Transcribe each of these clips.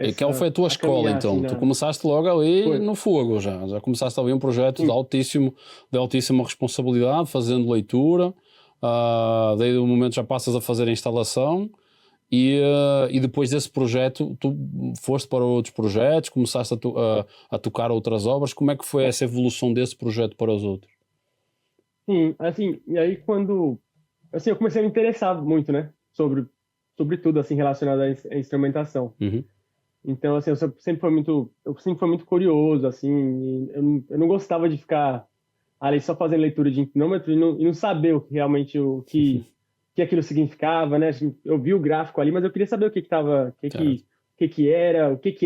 Aquela foi a tua escola, então. Assim, tu começaste logo ali foi. no fogo já começaste ali um projeto de altíssima responsabilidade, fazendo leitura, daí do momento já passas a fazer a instalação e depois desse projeto tu foste para outros projetos, começaste a tocar outras obras. Como é que foi essa evolução desse projeto para os outros? Sim, assim, e aí quando, assim, eu comecei a me interessar muito, né, sobre tudo, assim, relacionado à instrumentação. Uhum. Então, assim, eu sempre fui muito curioso, assim, e eu não gostava de ficar ali só fazendo leitura de inclinômetro e não saber realmente que aquilo significava, né? Assim, eu vi o gráfico ali, mas eu queria saber o que que tava, Certo. o que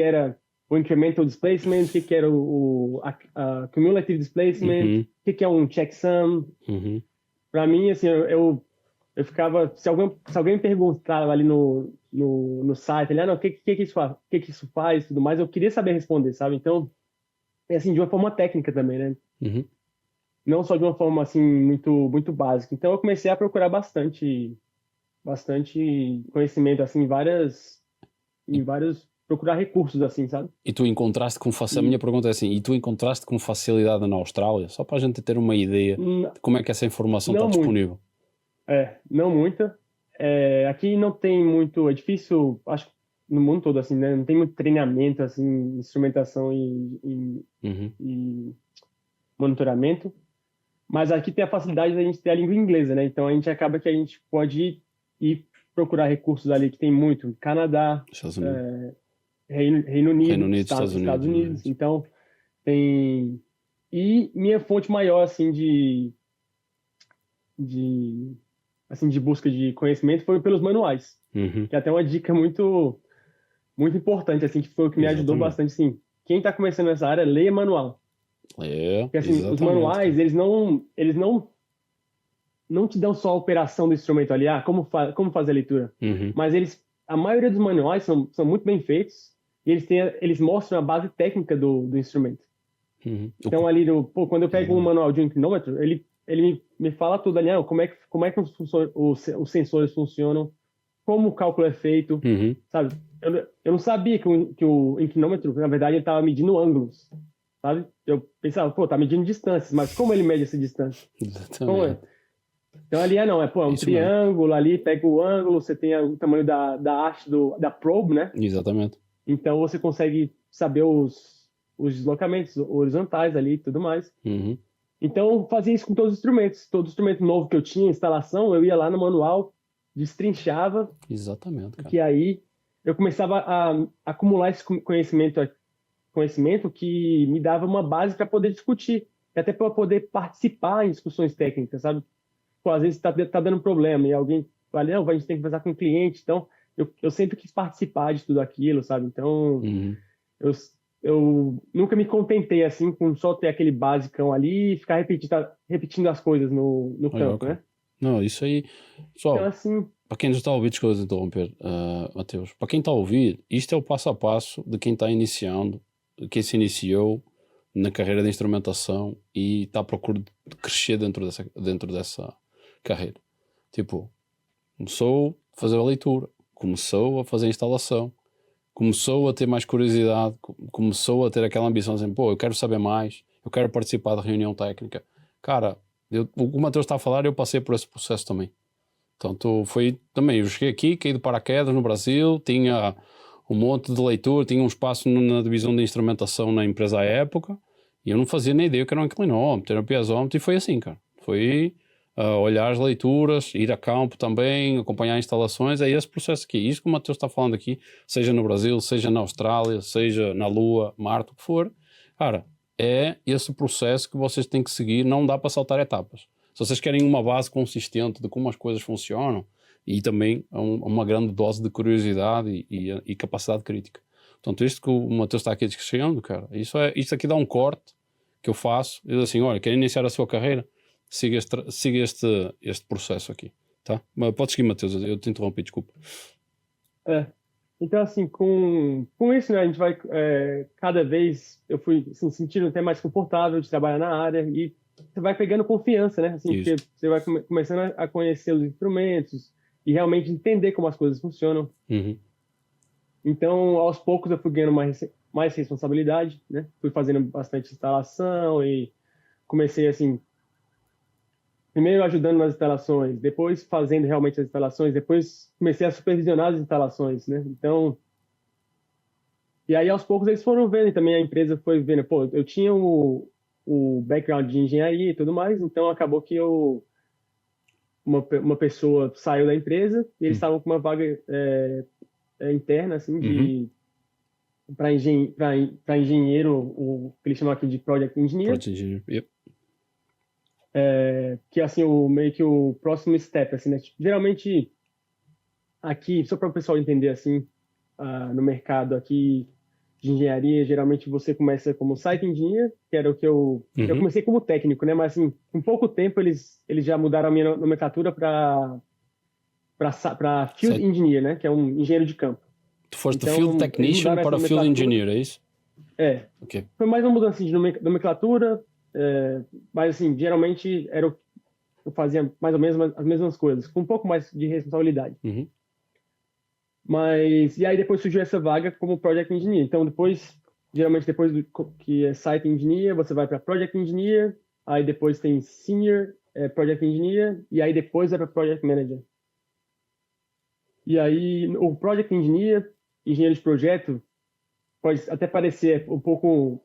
era o incremental displacement, o que que era a cumulative displacement, Uhum. o que que é um checksum. Uhum. Para mim, assim, eu ficava, se alguém me perguntava ali no site, ali, não, que isso faz, o que que isso faz, e tudo mais, eu queria saber responder, sabe? Então, é assim, de uma forma técnica também, né? Uhum. Não só de uma forma assim muito básica. Então eu comecei a procurar bastante conhecimento assim em vários procurar recursos assim, sabe? E tu encontraste com facilidade, a E minha pergunta é assim, e tu encontraste com facilidade na Austrália? Só para a gente ter uma ideia n- de como é que essa informação está não muito, disponível. não muita. É, aqui não tem muito, é difícil, acho que no mundo todo assim, né? Não tem muito treinamento assim, instrumentação Uhum. e monitoramento. Mas aqui tem a facilidade da gente ter a língua inglesa, né? Então a gente acaba que a gente pode ir procurar recursos ali que tem muito, Canadá, Estados Unidos. Reino Reino Unido, Unido, Estados Estados Unidos, Unidos. mas... Então tem e minha fonte maior assim de de busca de conhecimento foi pelos manuais, Uhum. que é até uma dica muito importante assim que foi o que me ajudou Exatamente. bastante, sim. Quem está começando nessa área, leia manual. É, Porque assim, os exatamente, cara. manuais, eles não te dão só a operação do instrumento ali, como fazer a leitura. Uhum. Mas a maioria dos manuais são muito bem feitos e eles mostram a base técnica do instrumento. Uhum. Então ali, quando eu pego um Exatamente. manual de um inclinômetro, ele me fala tudo ali, como é que os sensores funcionam, como o cálculo é feito, Uhum. sabe? Eu não sabia que o inclinômetro, na verdade, ele estava medindo ângulos, sabe? Eu pensava, pô, tá medindo distâncias, mas como ele mede essa distância? Como é? Exatamente. Então ali é um Isso mesmo. triângulo, ali pega o ângulo, você tem o tamanho da haste da probe, né? Exatamente. Então você consegue saber os deslocamentos horizontais ali e tudo mais. Uhum. Então eu fazia isso com todos os instrumentos. Todo instrumento novo que eu tinha, instalação, eu ia lá no manual, destrinchava, Exatamente, cara. que aí eu começava a acumular esse conhecimento que me dava uma base para poder discutir, e até para poder participar em discussões técnicas, sabe? Pô, às vezes tá dando problema e alguém fala, não, a gente tem que conversar com o cliente. Então, eu sempre quis participar de tudo aquilo, sabe? Então, Uhum. eu, eu nunca me contentei assim com só ter aquele basicão ali e ficar repetindo as coisas no Olha, campo, ok. né? Não, isso aí, Então, pessoal, assim, para quem nos está a ouvir, desculpa de interromper, Mateus, para quem está a ouvir, isto é o passo a passo de quem está iniciando, de quem se iniciou na carreira de instrumentação e está à procura de crescer dentro dessa carreira. Tipo, começou a fazer a leitura, começou a fazer a instalação, começou a ter mais curiosidade, começou a ter aquela ambição assim, pô, eu quero saber mais, eu quero participar da reunião técnica. Cara, o que o Mateus está a falar, eu passei por esse processo também. Portanto, foi também, eu cheguei aqui, caí de paraquedas no Brasil, tinha um monte de leitura, tinha um espaço na divisão de instrumentação na empresa à época, e eu não fazia nem ideia o que era um inclinómetro, era um piezómetro, e foi assim, cara. Foi olhar as leituras, ir a campo também, acompanhar instalações, é esse processo aqui. Isso que o Mateus está falando aqui, seja no Brasil, seja na Austrália, seja na Lua, Marte, o que for, cara, é esse processo que vocês têm que seguir, não dá para saltar etapas. Se vocês querem uma base consistente de como as coisas funcionam e também uma grande dose de curiosidade e capacidade crítica. Portanto, isto que o Mateus está aqui descrevendo, cara, isto aqui dá um corte que eu faço. Eu digo assim, olha, quer iniciar a sua carreira? Siga este processo aqui, tá? Mas pode seguir, Mateus, eu te interrompi, desculpa. é. Então, assim, com isso, né, a gente vai, cada vez eu fui assim, sentindo até mais confortável de trabalhar na área e você vai pegando confiança, né, assim, Isso. porque você vai começando a conhecer os instrumentos e realmente entender como as coisas funcionam. Uhum. Então, aos poucos, eu fui ganhando mais responsabilidade, né? Fui fazendo bastante instalação e comecei, assim, primeiro ajudando nas instalações, depois fazendo realmente as instalações, depois comecei a supervisionar as instalações, né? Então, e aí aos poucos eles foram vendo, e também a empresa foi vendo, pô, eu tinha o background de engenharia e tudo mais, então acabou que uma pessoa saiu da empresa e eles estavam com uma vaga interna, assim, para engenheiro, o que eles chamam aqui de Project Engineer, Project Engineer, yep. que é assim, meio que o próximo step, assim, né? Tipo, geralmente, aqui, só para o pessoal entender, assim, no mercado aqui de engenharia, geralmente você começa como site engineer, que era o que eu comecei como técnico, né? Mas, assim, em pouco tempo eles já mudaram a minha nomenclatura para field engineer, né? Que é um engenheiro de campo. Tu foste Então, field technician para field engineer, é isso? Okay. Foi mais uma mudança de nomenclatura, mas assim, geralmente eu fazia mais ou menos as mesmas coisas, com um pouco mais de responsabilidade. Mas, e aí depois surgiu essa vaga como Project Engineer. Então geralmente depois que é Site Engineer, você vai para Project Engineer, aí depois tem Senior Project Engineer, e aí depois vai para Project Manager. E aí o Project Engineer, engenheiro de projeto, pode até parecer um pouco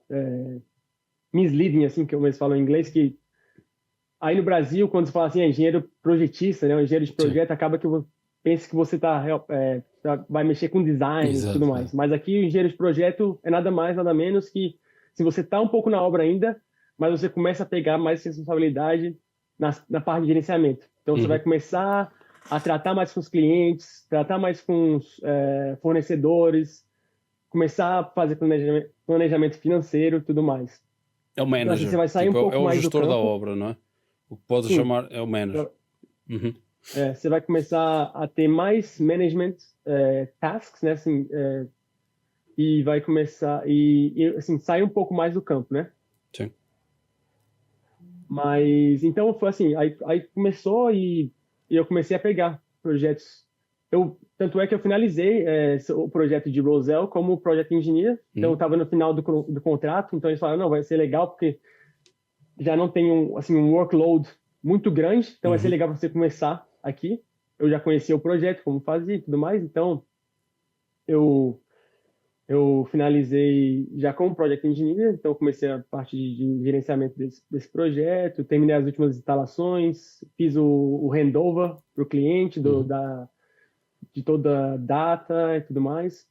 misleading, assim, que eles falam em inglês, que aí no Brasil, quando você fala assim, engenheiro projetista, né, engenheiro de projeto, sim, acaba que pensa que você vai mexer com design e tudo mais. Mas aqui o engenheiro de projeto é nada mais, nada menos que se você está um pouco na obra ainda, mas você começa a pegar mais responsabilidade na parte de gerenciamento. Então você vai começar a tratar mais com os clientes, tratar mais com os fornecedores, começar a fazer planejamento financeiro e tudo mais. É o manager. Então, assim, você vai sair um pouco mais do campo. É o gestor da obra, não é? O que podes chamar é o manager. Você vai começar a ter mais management tasks, né? Assim, e vai começar e assim, sai um pouco mais do campo, né? Sim. Mas então foi assim, aí começou e eu comecei a pegar projetos. Tanto é que eu finalizei o projeto de Roselle como Project Engineer. Então eu estava no final do contrato, então eles falaram, não, vai ser legal porque já não tem um workload muito grande, então vai ser legal para você começar aqui. Eu já conhecia o projeto, como fazia e tudo mais, então eu finalizei já como Project Engineer, então comecei a parte de gerenciamento desse projeto, terminei as últimas instalações, fiz o handover para o cliente de toda a data e tudo mais.